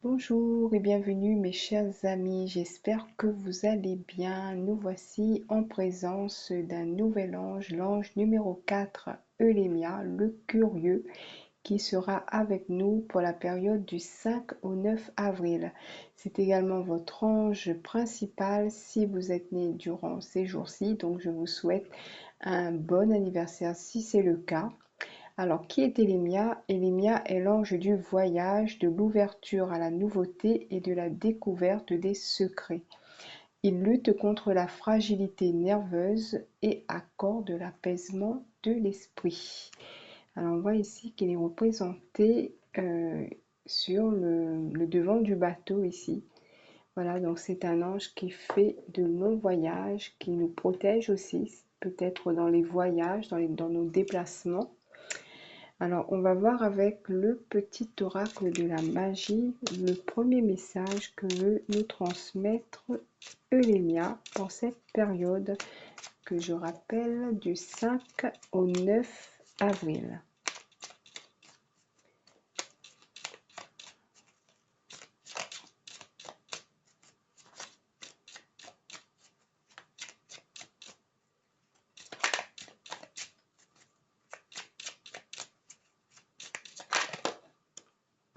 Bonjour et bienvenue mes chers amis, j'espère que vous allez bien. Nous voici en présence d'un nouvel ange, l'ange numéro 4, Eulémia, le curieux, qui sera avec nous pour la période du 5 au 9 avril. C'est également votre ange principal si vous êtes né durant ces jours-ci, donc je vous souhaite un bon anniversaire si c'est le cas. Alors, qui est Élémia? Élémia est l'ange du voyage, de l'ouverture à la nouveauté et de la découverte des secrets. Il lutte contre la fragilité nerveuse et accorde l'apaisement de l'esprit. Alors, on voit ici qu'il est représenté sur le devant du bateau ici. Voilà, donc c'est un ange qui fait de longs voyages, qui nous protège aussi, peut-être dans les voyages, dans nos déplacements. Alors, on va voir avec le petit oracle de la magie le premier message que veut nous transmettre Eulémia pour cette période que je rappelle du 5 au 9 avril.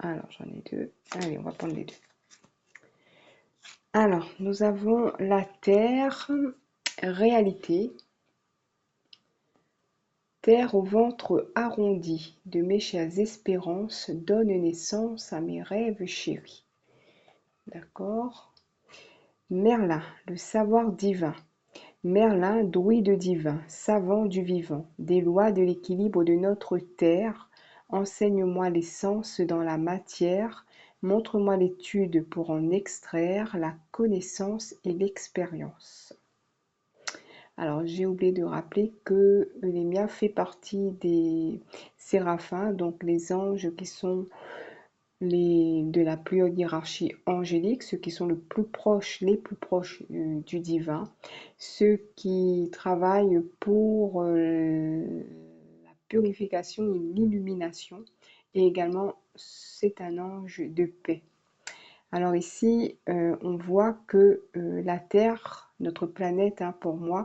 Alors, j'en ai deux. Allez, on va prendre les deux. Alors, nous avons la Terre, réalité. Terre au ventre arrondi, de mes chères espérances, donne naissance à mes rêves chéris. D'accord? Merlin, le savoir divin. Merlin, druide divin, savant du vivant, des lois de l'équilibre de notre terre, enseigne-moi l'essence dans la matière, montre-moi l'étude pour en extraire la connaissance et l'expérience. Alors, j'ai oublié de rappeler que Eulémia fait partie des séraphins, donc les anges qui sont de la plus haute hiérarchie angélique, ceux qui sont les plus proches du divin, ceux qui travaillent pour la purification et l'illumination, et également c'est un ange de paix. Alors ici, on voit que la Terre, notre planète, pour moi,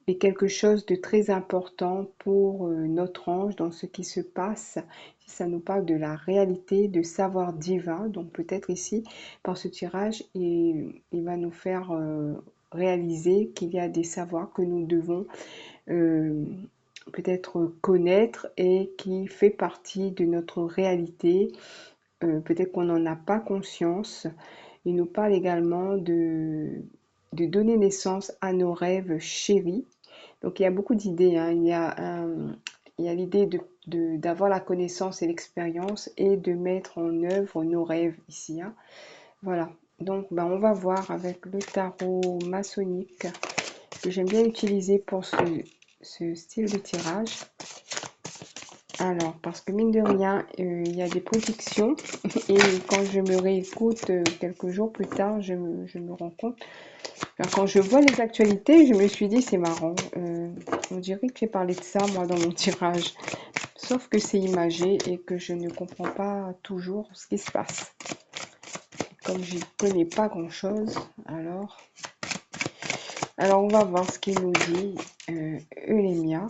est quelque chose de très important pour notre ange dans ce qui se passe. Si ça nous parle de la réalité, de savoir divin, donc peut-être ici, par ce tirage, il va nous faire réaliser qu'il y a des savoirs que nous devons peut-être connaître et qui fait partie de notre réalité. Peut-être qu'on n'en a pas conscience. Il nous parle également de donner naissance à nos rêves chéris. Donc il y a beaucoup d'idées, hein. Il y a l'idée d'avoir la connaissance et l'expérience et de mettre en œuvre nos rêves ici, hein. Voilà, donc on va voir avec le tarot maçonnique que j'aime bien utiliser pour ce style de tirage. Alors, parce que mine de rien, il y a des prédictions et quand je me réécoute quelques jours plus tard, je me rends compte. Alors, quand je vois les actualités, je me suis dit, c'est marrant, on dirait que j'ai parlé de ça, moi, dans mon tirage. Sauf que c'est imagé et que je ne comprends pas toujours ce qui se passe. Comme je ne connais pas grand-chose, alors on va voir ce qu'il nous dit, Eulémia.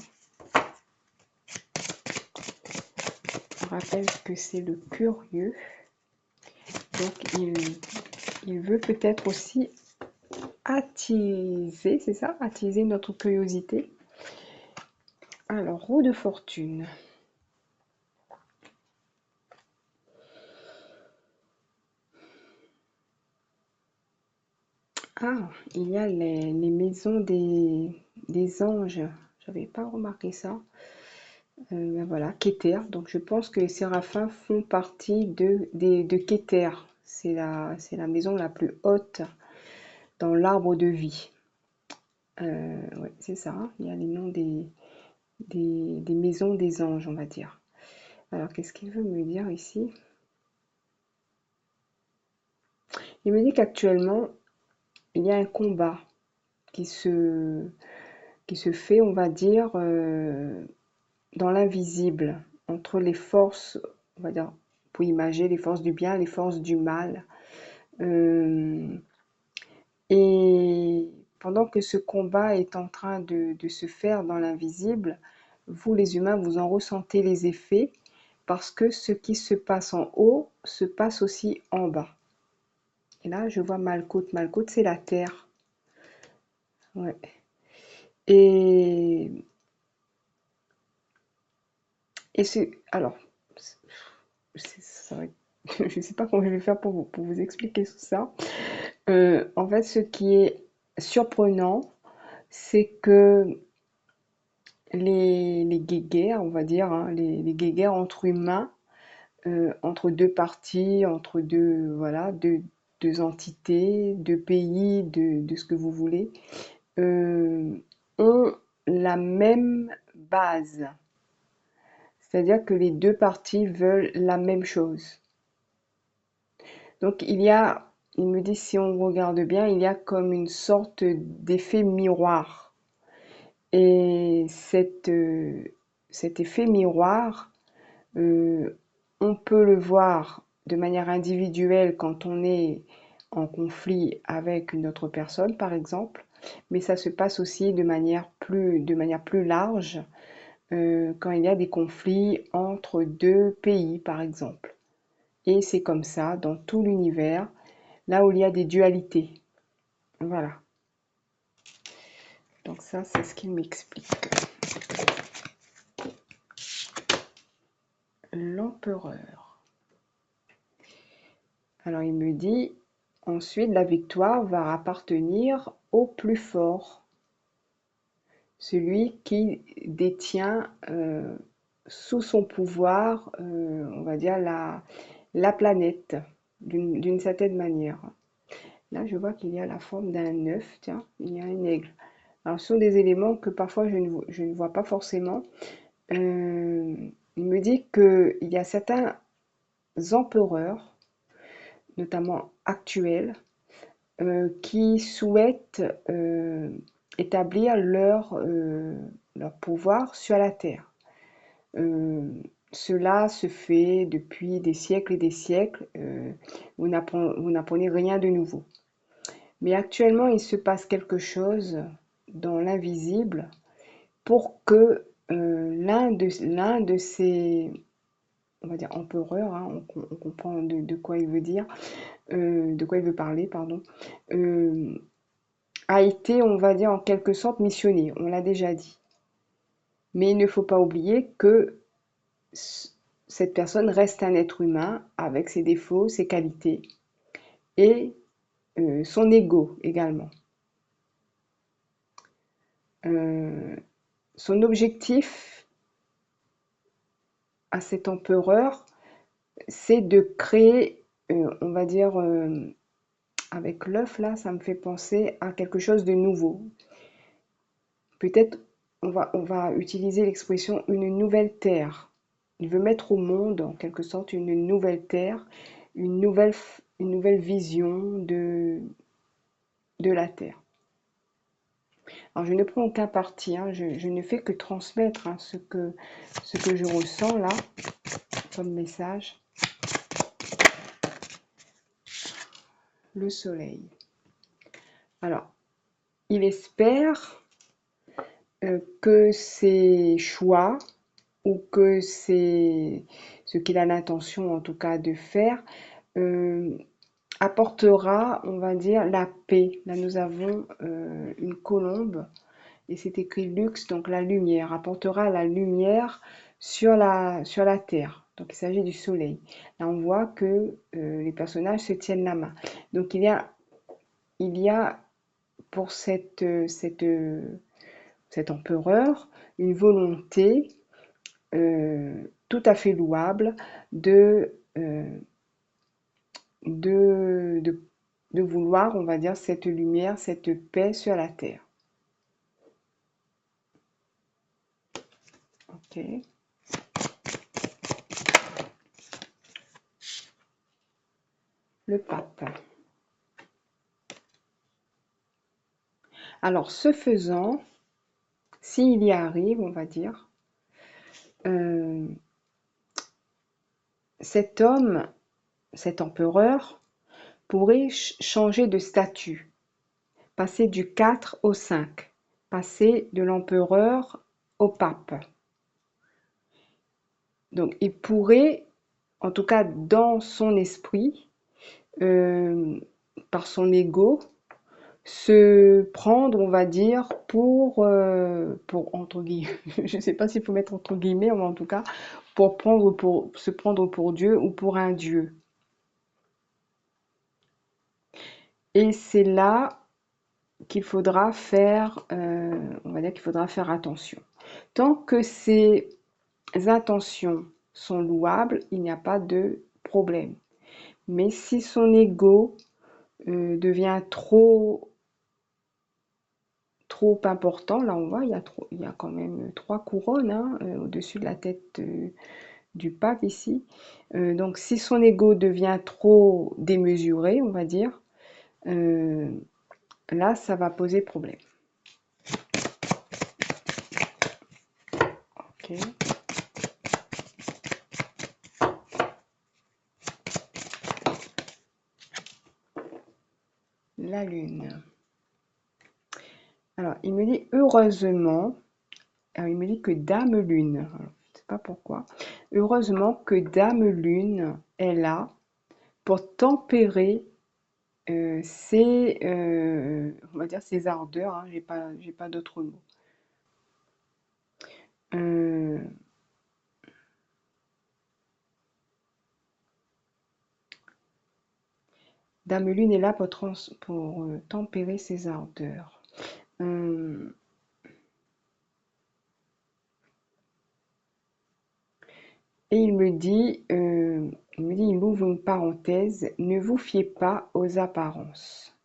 Je rappelle que c'est le curieux. Donc, il veut peut-être aussi attiser, c'est ça? Attiser notre curiosité. Alors, roue de fortune. Ah, il y a les maisons des anges. J'avais pas remarqué ça. Voilà, Kéter. Donc, je pense que les séraphins font partie de Kéter. C'est la maison la plus haute dans l'arbre de vie. Ouais, c'est ça, hein. Il y a les noms des maisons des anges, on va dire. Alors, qu'est-ce qu'il veut me dire ici? Il me dit qu'actuellement, il y a un combat qui se, qui se fait, on va dire, dans l'invisible, entre les forces, on va dire, pour imager les forces du bien, les forces du mal. Et pendant que ce combat est en train de se faire dans l'invisible, vous les humains, vous en ressentez les effets parce que ce qui se passe en haut se passe aussi en bas. Et là, je vois Malkout. Malkout, c'est la terre. Ouais. Et, et c'est... Alors, ça va je ne sais pas comment je vais faire pour vous expliquer tout ça. En fait, ce qui est surprenant, c'est que les guéguerres, on va dire, hein, les guéguerres entre humains, entre deux parties, entre deux, voilà, deux entités, deux pays, de ce que vous voulez, euh, ont la même base. C'est-à-dire que les deux parties veulent la même chose. Donc il me dit, si on regarde bien, il y a comme une sorte d'effet miroir. Et cet effet miroir, on peut le voir de manière individuelle quand on est en conflit avec une autre personne, par exemple, mais ça se passe aussi de manière plus large quand il y a des conflits entre deux pays, par exemple. Et c'est comme ça dans tout l'univers, là où il y a des dualités. Voilà. Donc ça, c'est ce qu'il m'explique. L'empereur. Alors il me dit, ensuite la victoire va appartenir au plus fort, celui qui détient sous son pouvoir, on va dire, la planète, d'une certaine manière. Là, je vois qu'il y a la forme d'un œuf, tiens, il y a un aigle. Alors, ce sont des éléments que parfois je ne vois pas forcément. Il me dit qu'il y a certains empereurs, notamment actuels, qui souhaitent établir leur pouvoir sur la Terre. Cela se fait depuis des siècles et des siècles. Vous n'apprenez rien de nouveau. Mais actuellement, il se passe quelque chose dans l'invisible pour que l'un de ces, on va dire empereurs, hein, on comprend de quoi il veut dire, de quoi il veut parler, pardon, euh, a été, on va dire, en quelque sorte missionné, on l'a déjà dit. Mais il ne faut pas oublier que cette personne reste un être humain avec ses défauts, ses qualités et son ego également. Euh, Son objectif à cet empereur, c'est de créer, on va dire, avec l'œuf là, ça me fait penser à quelque chose de nouveau. Peut-être on va utiliser l'expression une nouvelle terre. Il veut mettre au monde, en quelque sorte, une nouvelle terre, une nouvelle vision de la terre. Alors, je ne prends aucun parti, hein, je ne fais que transmettre hein, ce que je ressens là comme message. Le soleil. Alors, il espère que ses choix ou que c'est ce qu'il a l'intention en tout cas de faire euh, apportera, on va dire, la paix. Là, nous avons une colombe et c'est écrit luxe, donc la lumière, apportera la lumière sur la terre. Donc il s'agit du soleil. Là, on voit que les personnages se tiennent la main. Donc il y a pour cet empereur une volonté tout à fait louable de, euh, de, de, de vouloir, on va dire, cette lumière, cette paix sur la terre. Ok. Le pape. Alors, ce faisant, s'il y arrive, on va dire, euh, cet homme, cet empereur, pourrait changer de statut, passer du 4 au 5, passer de l'empereur au pape. Donc il pourrait, en tout cas dans son esprit, par son ego, se prendre, on va dire, pour entre guillemets, je ne sais pas s'il faut mettre entre guillemets, mais en tout cas, pour se prendre pour Dieu ou pour un Dieu. Et c'est là qu'il faudra faire, on va dire qu'il faudra faire attention. Tant que ces intentions sont louables, il n'y a pas de problème. Mais si son ego devient trop important, là on voit, il y a quand même 3 couronnes hein, au-dessus de la tête du pape ici. Donc si son ego devient trop démesuré, on va dire, là ça va poser problème. Ok. La lune. Alors, il me dit heureusement, alors il me dit que Dame Lune, alors, je ne sais pas pourquoi, heureusement que Dame Lune est là pour tempérer ses, on va dire ses ardeurs, hein, j'ai pas d'autre mot. Dame Lune est là pour tempérer ses ardeurs. Et il ouvre une parenthèse, ne vous fiez pas aux apparences,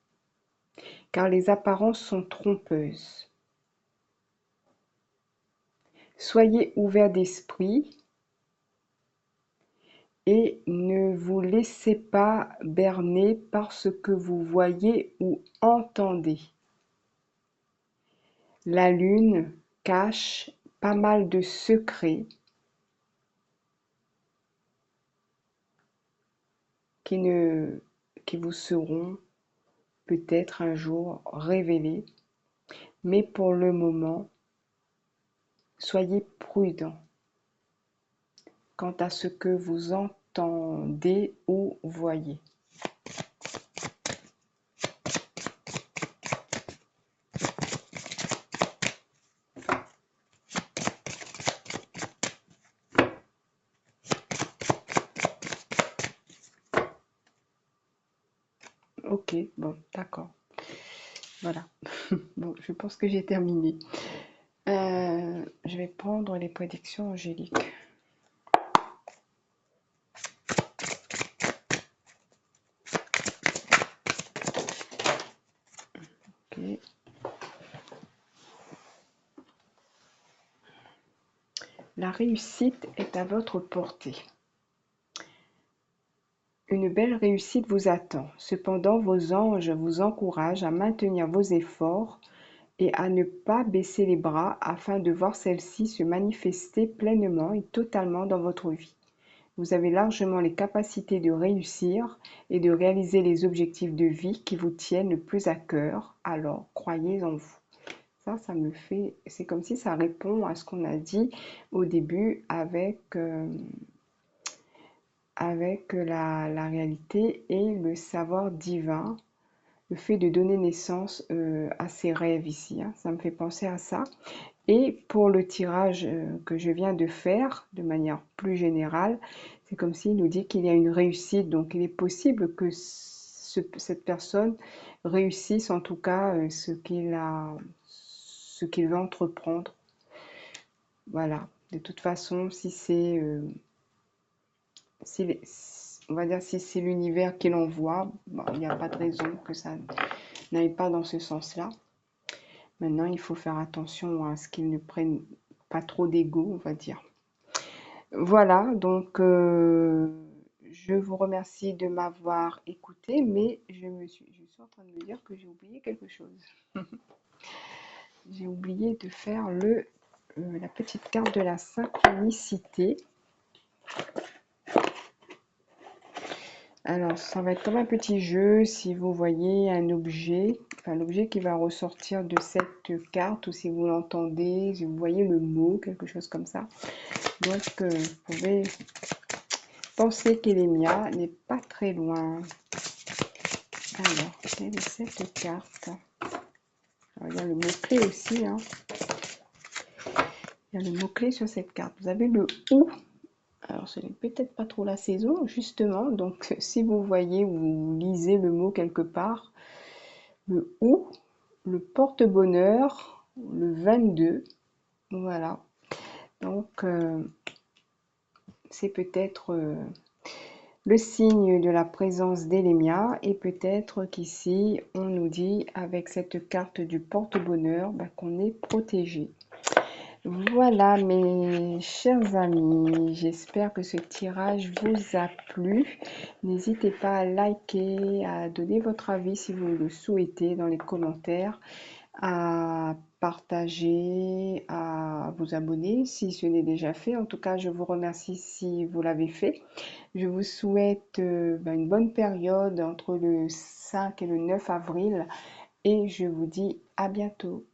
car les apparences sont trompeuses. Soyez ouverts d'esprit et ne vous laissez pas berner par ce que vous voyez ou entendez. La lune cache pas mal de secrets qui vous seront peut-être un jour révélés, mais pour le moment, soyez prudents quant à ce que vous entendez ou voyez. Ok, bon, d'accord. Voilà. Bon, je pense que j'ai terminé. Je vais prendre les prédictions angéliques. Okay. La réussite est à votre portée. Une belle réussite vous attend. Cependant, vos anges vous encouragent à maintenir vos efforts et à ne pas baisser les bras afin de voir celle-ci se manifester pleinement et totalement dans votre vie. Vous avez largement les capacités de réussir et de réaliser les objectifs de vie qui vous tiennent le plus à cœur, alors croyez en vous. Ça me fait, c'est comme si ça répond à ce qu'on a dit au début avec la réalité et le savoir divin, le fait de donner naissance à ses rêves ici, hein, ça me fait penser à ça. Et pour le tirage que je viens de faire de manière plus générale, c'est comme s'il nous dit qu'il y a une réussite, donc il est possible que cette personne réussisse en tout cas ce qu'il veut entreprendre. Voilà, de toute façon, si c'est on va dire si c'est l'univers qui l'envoie, bon, il n'y a pas de raison que ça n'aille pas dans ce sens-là. Maintenant, il faut faire attention à ce qu'ils ne prennent pas trop d'ego, on va dire. Voilà, donc je vous remercie de m'avoir écouté, mais je suis en train de me dire que j'ai oublié quelque chose. J'ai oublié de faire la petite carte de la synchronicité. Alors, ça va être comme un petit jeu si vous voyez un objet, enfin l'objet qui va ressortir de cette carte, ou si vous l'entendez, si vous voyez le mot, quelque chose comme ça. Donc, vous pouvez penser qu'Elémia n'est pas très loin. Alors, quelle est cette carte? Alors, il y a le mot-clé aussi, hein. Il y a le mot-clé sur cette carte. Vous avez le OU. Alors, ce n'est peut-être pas trop la saison, justement. Donc, si vous voyez ou vous lisez le mot quelque part, le OU, le porte-bonheur, le 22. Voilà. Donc, c'est peut-être le signe de la présence d'Elémia, et peut-être qu'ici, on nous dit, avec cette carte du porte-bonheur, qu'on est protégé. Voilà mes chers amis, j'espère que ce tirage vous a plu. N'hésitez pas à liker, à donner votre avis si vous le souhaitez dans les commentaires, à partager, à vous abonner si ce n'est déjà fait. En tout cas, je vous remercie si vous l'avez fait. Je vous souhaite une bonne période entre le 5 et le 9 avril, et je vous dis à bientôt.